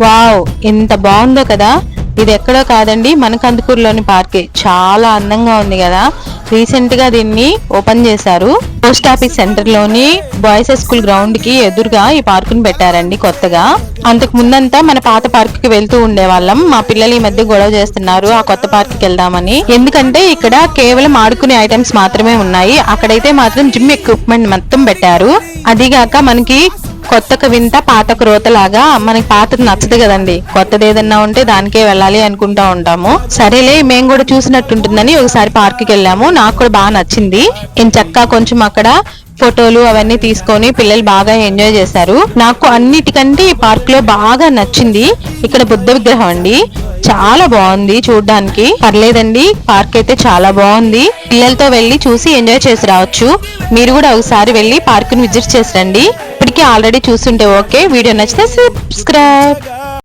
Wow, ఎంత బాగుందో కదా. ఇది ఎక్కడో కాదండి, మన కందుకూరులోని పార్కే. చాలా అందంగా ఉంది కదా. రీసెంట్ గా దీన్ని ఓపెన్ చేశారు. పోస్ట్ ఆఫీస్ సెంటర్ లోని బాయ్స్ స్కూల్ గ్రౌండ్ కి ఎదురుగా ఈ పార్కును పెట్టారండి కొత్తగా. అంతకు ముందంతా మన పాత పార్క్ కి వెళ్తూ ఉండేవాళ్ళం. మా పిల్లలు ఈ మధ్య గొడవ చేస్తున్నారు ఆ కొత్త పార్క్ కి వెళ్దామని. ఎందుకంటే ఇక్కడ కేవలం ఆడుకునే ఐటమ్స్ మాత్రమే ఉన్నాయి. అక్కడైతే మాత్రం జిమ్ ఎక్విప్మెంట్ మొత్తం పెట్టారు. అదిగాక మనకి కొత్తకు వింత పాతకు రోతలాగా మనకి పాతది నచ్చదు కదండి. కొత్తది ఏదన్నా ఉంటే దానికే వెళ్ళాలి అనుకుంటా ఉంటాము. సరేలే, మేము కూడా చూసినట్టుంటుందని ఒకసారి పార్క్ కి వెళ్ళాము. నాకు కూడా బాగా నచ్చింది. చక్కగా కొంచెం అక్కడ ఫోటోలు అవన్నీ తీసుకొని పిల్లలు బాగా ఎంజాయ్ చేశారు. నాకు అన్నిటికంటే ఈ పార్క్ లో బాగా నచ్చింది ఇక్కడ బుద్ధ విగ్రహం అండి. చాలా బాగుంది చూడడానికి. పర్లేదండి, పార్క్ అయితే చాలా బాగుంది. పిల్లలతో వెళ్ళి చూసి ఎంజాయ్ చేసి రావచ్చు. మీరు కూడా ఒకసారి వెళ్ళి పార్క్ ని విజిట్ చేసి రండి. ఇప్పటికీ ఆల్రెడీ చూస్తుంటే ఓకే. వీడియో నచ్చితే సబ్స్క్రైబ్.